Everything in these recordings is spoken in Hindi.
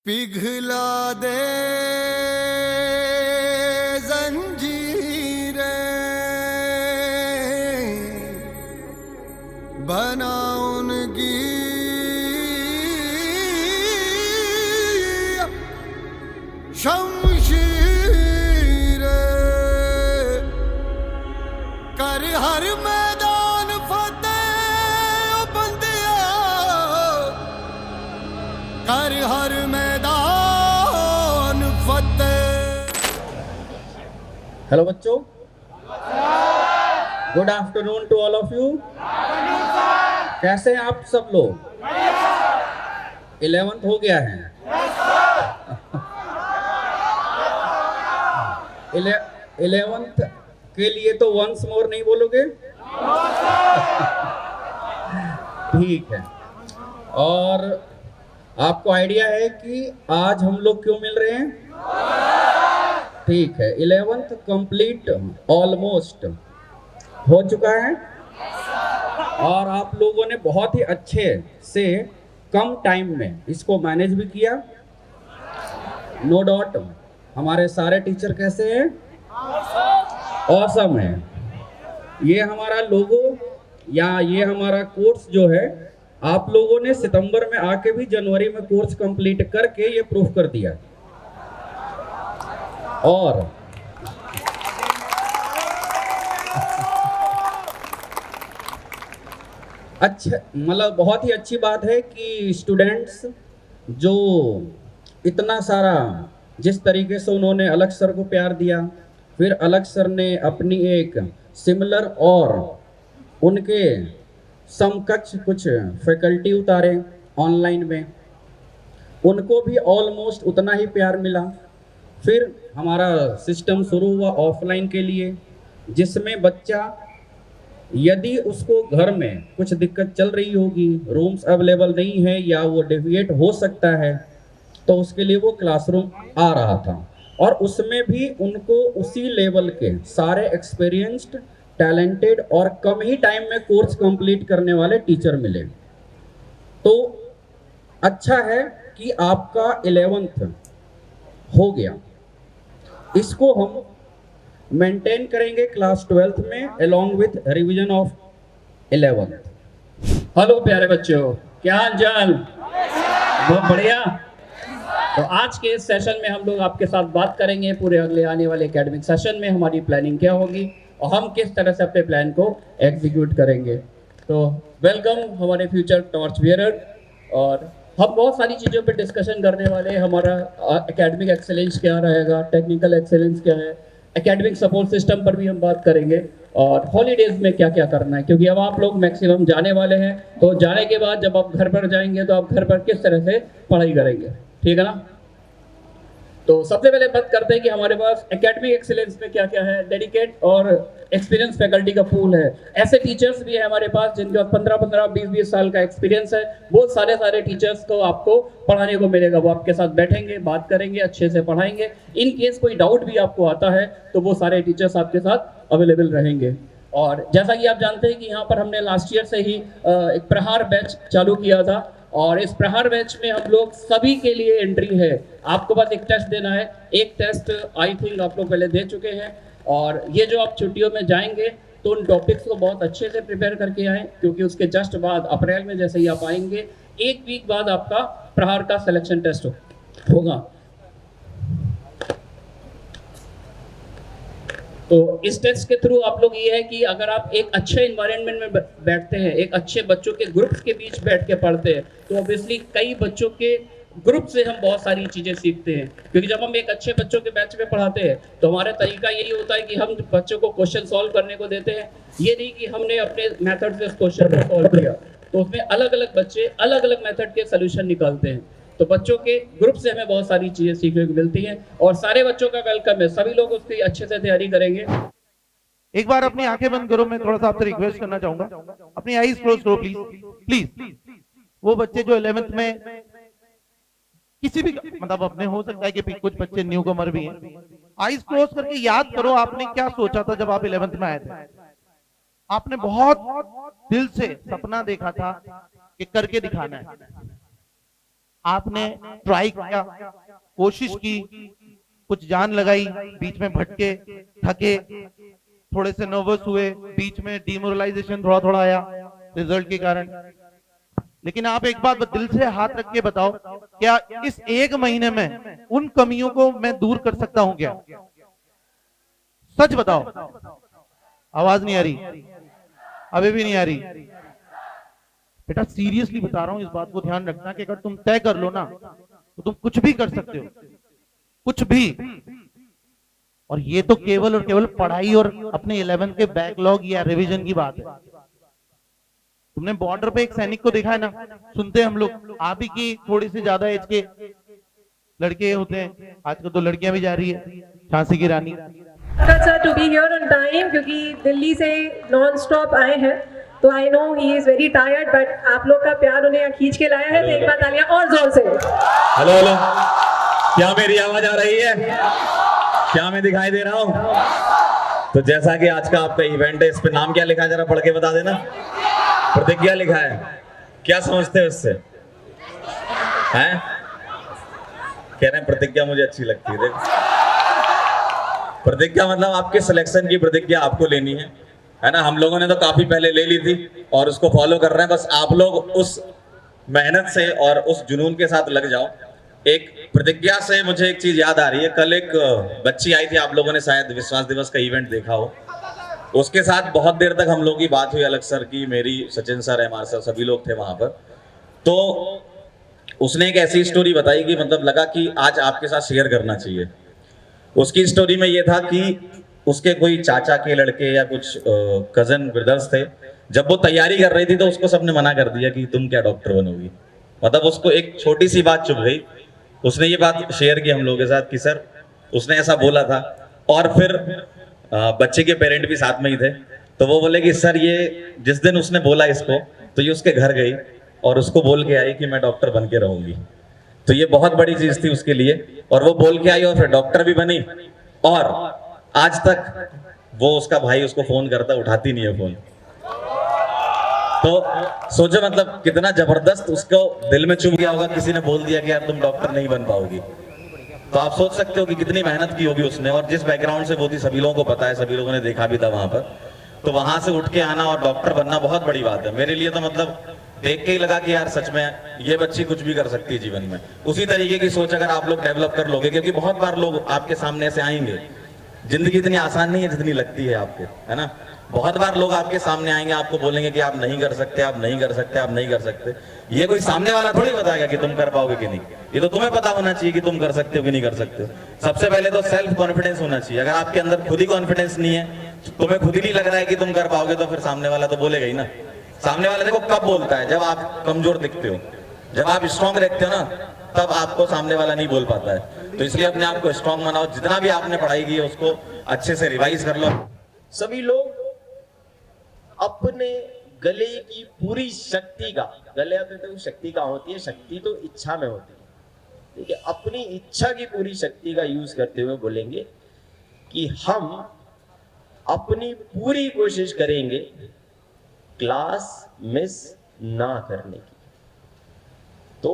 पिघला दे जंजीरें, बना उनकी शमशीरें, कर हर मैदान फतेह ओ बंदिया, कर हर मैदान फतेह। हेलो बच्चों, good afternoon to all of you. कैसे हैं आप सब लोग? 11th हो गया है। 11th के लिए तो वंस मोर नहीं बोलोगे? ठीक है। और आपको आइडिया है कि आज हम लोग क्यों मिल रहे हैं? ठीक है। 11th कंप्लीट ऑलमोस्ट हो चुका है और आप लोगों ने बहुत ही अच्छे से कम टाइम में इसको मैनेज भी किया। नो डाउट हमारे सारे टीचर कैसे हैं? ऑसम है। ये हमारा लोगो या ये हमारा कोर्स जो है, आप लोगों ने सितंबर में आके भी जनवरी में कोर्स कंप्लीट करके ये प्रूफ कर दिया। और अच्छा, मतलब बहुत ही अच्छी बात है कि स्टूडेंट्स जो इतना सारा, जिस तरीके से उन्होंने अलग सर को प्यार दिया, फिर अलग सर ने अपनी एक सिमिलर और उनके समकक्ष कुछ फैकल्टी उतारे ऑनलाइन में, उनको भी ऑलमोस्ट उतना ही प्यार मिला। फिर हमारा सिस्टम शुरू हुआ ऑफलाइन के लिए, जिसमें बच्चा यदि उसको घर में कुछ दिक्कत चल रही होगी, रूम्स अवेलेबल नहीं है या वो डेविएट हो सकता है, तो उसके लिए वो क्लासरूम आ रहा था। और उसमें भी उनको उसी लेवल के सारे एक्सपीरियंस्ड, टैलेंटेड और कम ही टाइम में कोर्स कंप्लीट करने वाले टीचर मिले। तो अच्छा है कि आपका 11th हो गया। इसको हम मेंटेन करेंगे क्लास 12th में along with revision of 11th। Hello प्यारे बच्चों, क्या हाल चाल? बहुत बढ़िया। तो आज के इस सेशन में हम लोग आपके साथ बात करेंगे पूरे अगले आने वाले एकेडमिक सेशन में हमारी प्लानिंग क्या होगी और हम किस तरह से अपने प्लान को एग्जीक्यूट करेंगे। तो वेलकम हमारे फ्यूचर टॉर्च बियरर। और हम बहुत सारी चीज़ों पे डिस्कशन करने वाले हैं। हमारा एकेडमिक एक्सेलेंस क्या रहेगा, टेक्निकल एक्सेलेंस क्या है, एकेडमिक सपोर्ट सिस्टम पर भी हम बात करेंगे और हॉलीडेज में क्या क्या करना है, क्योंकि अब आप लोग मैक्सिमम जाने वाले हैं। तो जाने के बाद जब आप घर पर जाएंगे तो आप घर पर किस तरह से पढ़ाई करेंगे, ठीक है ना? तो सबसे पहले बात करते हैं कि हमारे पास एकेडमिक एक्सीलेंस में क्या क्या है। डेडिकेट और एक्सपीरियंस फैकल्टी का पूल है। ऐसे टीचर्स भी है हमारे पास जिनके 15-15, 20-20 साल का एक्सपीरियंस है। वो सारे टीचर्स को आपको पढ़ाने को मिलेगा। वो आपके साथ बैठेंगे, बात करेंगे, अच्छे से पढ़ाएंगे। इन केस कोई डाउट भी आपको आता है तो वो सारे टीचर्स आपके साथ अवेलेबल रहेंगे। और जैसा कि आप जानते हैं कि यहाँ पर हमने लास्ट ईयर से ही एक प्रहार बैच चालू किया था और इस प्रहार बैच में हम लोग सभी के लिए एंट्री है। आपको बस एक टेस्ट देना है। एक टेस्ट आई थिंक आप लोग पहले दे चुके हैं। और ये जो आप छुट्टियों में जाएंगे तो उन टॉपिक्स को बहुत अच्छे से प्रिपेयर करके आएँ, क्योंकि उसके जस्ट बाद अप्रैल में जैसे ही आप आएंगे, एक वीक बाद आपका प्रहार का सिलेक्शन टेस्ट होगा। तो इस टेस्ट के थ्रू आप लोग ये है कि अगर आप एक अच्छे इन्वायरमेंट में बैठते हैं, एक अच्छे बच्चों के ग्रुप्स के बीच बैठ के पढ़ते हैं, तो ऑब्वियसली कई बच्चों के ग्रुप से हम बहुत सारी चीज़ें सीखते हैं। क्योंकि जब हम एक अच्छे बच्चों के बैच में पढ़ाते हैं तो हमारा तरीका यही होता है कि हम बच्चों को क्वेश्चन सॉल्व करने को देते हैं। ये नहीं कि हमने अपने मेथड से उस क्वेश्चन को सॉल्व किया। तो उसमें अलग अलग बच्चे अलग अलग मेथड के सोल्यूशन निकालते हैं। तो बच्चों के ग्रुप से हमें बहुत सारी चीज़ें सीखने को मिलती हैं और सारे बच्चों का वेलकम है। सभी लोग उसकी अच्छे से तैयारी करेंगे। एक बार अपनी आंखें बंद करो। मैं थोड़ा सा आपसे रिक्वेस्ट करना चाहूंगा, अपनी आईज क्लोज करो प्लीज प्लीज। वो बच्चे जो 11th में किसी भी मतलब अपने हो सकता है कि कुछ बच्चे न्यू कमर भी हैं, आईज क्लोज करके याद करो आपने क्या सोचा था जब आप 11th में आए थे। आपने बहुत दिल से सपना देखा था कि करके दिखाना है। आपने ट्राई किया, कोशिश की, कुछ जान लगाई, बीच में भटके, थके, थोड़े से नर्वस हुए, बीच में डिमोरलाइजेशन थोड़ा थोड़ा आया रिजल्ट के कारण, लेकिन आप एक बात दिल से हाथ रख के बताओ, क्या इस एक महीने में उन कमियों को मैं दूर कर सकता हूं क्या? सच बताओ। आवाज नहीं आ रही, अभी भी नहीं आ रही। बेटा सीरियसली बता रहा हूं, इस बात को ध्यान रखना कि अगर तुम तय कर लो ना तो तुम कुछ भी कर सकते हो, कुछ भी। और ये तो केवल और केवल पढ़ाई और अपने 11th के बैकलॉग या रिवीजन की बात है। तुमने बॉर्डर पे एक सैनिक को देखा है ना, सुनते हैं हम लोग, आप ही की थोड़ी सी ज्यादा एज के लड़के होते हैं, आजकल तो लड़कियां भी जा रही है, झांसी की रानी। Sir to be here on time, क्योंकि दिल्ली से नॉन स्टॉप आए हैं, तो I know he is very tired, but आप लोग का प्यार उन्हें यहाँ खींच के लाया है, तो एक बार तालियां और जोर से। हेलो हेलो, क्या मेरी आवाज आ रही है? क्या मैं दिखाई दे रहा हूँ? तो जैसा कि आज का आपका इवेंट है, इस पे नाम क्या लिखा है जरा पढ़ के बता देना। प्रतिज्ञा लिखा है, क्या समझते हो इससे? हैं? कह रहे हैं प्रतिज्ञा मुझे अच्छी लगती है। देखो, प्रतिज्ञा मतलब आपके सिलेक्शन की प्रतिज्ञा आपको लेनी है ना। हम लोगों ने तो काफी पहले ले ली थी और उसको फॉलो कर रहे हैं, बस आप लोग उस मेहनत से और उस जुनून के साथ लग जाओ। एक प्रतिज्ञा से मुझे एक चीज याद आ रही है, कल एक बच्ची आई थी, आप लोगों ने शायद विश्वास दिवस का इवेंट देखा हो, उसके साथ बहुत देर तक हम लोगों की बात हुई, अलग सर की, मेरी, सचिन सर, एमआर सर, सभी लोग थे वहां पर। तो उसने एक ऐसी स्टोरी बताई कि मतलब लगा कि आज आपके साथ शेयर करना चाहिए। उसकी स्टोरी में ये था कि उसके कोई चाचा के लड़के या कुछ कजन ब्रदर्स थे, जब वो तैयारी कर रही थी तो उसको सबने मना कर दिया कि तुम क्या डॉक्टर बनोगी। मतलब उसको एक छोटी सी बात चुभ गई, उसने ये बात शेयर की हम लोगों के साथ कि सर उसने ऐसा बोला था। और फिर बच्चे के पेरेंट भी साथ में ही थे, तो वो बोले कि सर ये जिस दिन उसने बोला इसको, तो ये उसके घर गई और उसको बोल के आई कि मैं डॉक्टर बन के रहूंगी। तो ये बहुत बड़ी चीज थी उसके लिए, और वो बोल के आई और फिर डॉक्टर भी बनी। और आज तक वो, उसका भाई उसको फोन करता, उठाती नहीं है फोन। तो सोचो मतलब कितना जबरदस्त उसको दिल में चुभ गया होगा, किसी ने बोल दिया कि यार तुम डॉक्टर नहीं बन पाओगी। तो आप सोच सकते हो कि कितनी मेहनत की होगी उसने, और जिस बैकग्राउंड से वो थी सभी लोगों को पता है, सभी लोगों ने देखा भी था वहां पर। तो वहां से उठ के आना और डॉक्टर बनना बहुत बड़ी बात है मेरे लिए। तो मतलब देख के ही लगा कि यार सच में ये बच्ची कुछ भी कर सकती है जीवन में। उसी तरीके की सोच अगर आप लोग डेवलप कर लोगे, क्योंकि बहुत बार लोग आपके सामने से आएंगे, जिंदगी इतनी आसान नहीं है जितनी लगती है आपको, है ना। बहुत बार लोग आपके सामने आएंगे, आपको बोलेंगे कि आप नहीं कर सकते, आप नहीं कर सकते, आप नहीं कर सकते। ये कोई सामने वाला थोड़ी बताएगा कि तुम कर पाओगे कि नहीं, ये तो तुम्हें पता होना चाहिए कि तुम कर सकते हो कि नहीं कर सकते हो। सबसे पहले तो सेल्फ कॉन्फिडेंस होना चाहिए। अगर आपके अंदर खुद ही कॉन्फिडेंस नहीं है, तुम्हें खुद ही नहीं लग रहा है कि तुम कर पाओगे, तो फिर सामने वाला तो बोलेगा ही ना। सामने वाला देखो कब बोलता है, जब आप कमजोर दिखते हो, जब आप स्ट्रांग रहते हो ना, तब आपको सामने वाला नहीं बोल पाता है। तो इसलिए अपने आप को स्ट्रांग बनाओ, जितना भी आपने पढ़ाई की है उसको अच्छे से रिवाइज कर लो। सभी लोग अपने गले की पूरी शक्ति का, गले तो शक्ति का होती है, शक्ति तो इच्छा में होती है, ठीक है, अपनी इच्छा की पूरी शक्ति का यूज करते हुए बोलेंगे कि हम अपनी पूरी कोशिश करेंगे क्लास मिस ना करने की। तो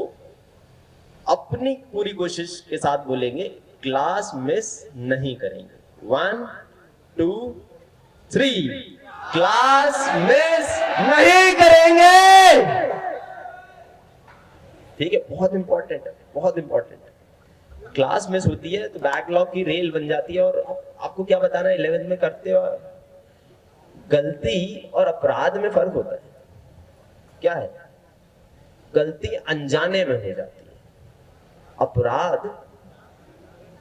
अपनी पूरी कोशिश के साथ बोलेंगे क्लास मिस नहीं करेंगे। 1 2 3 क्लास मिस नहीं करेंगे। ठीक है, बहुत इंपॉर्टेंट है, बहुत इंपॉर्टेंट है। क्लास मिस होती है तो बैकलॉग की रेल बन जाती है। और आपको क्या बताना है, 11th में करते हो, गलती और अपराध में फर्क होता है। क्या है? गलती अनजाने में हो जाती है, अपराध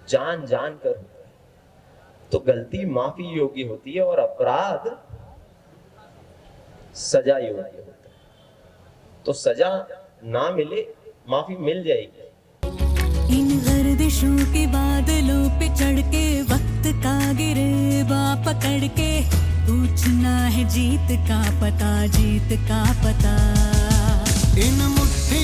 जान जान कर होता है। तो गलती माफी योग्य होती है और अपराध सजा योग्य होता है। तो सजा ना मिले, माफी मिल जाएगी। इन गर्दिशों के बादलों पे चढ़ के वक्त का गिरेबा पकड़ के पूछना है जीत का पता, जीत का पता। इन मुट्ठी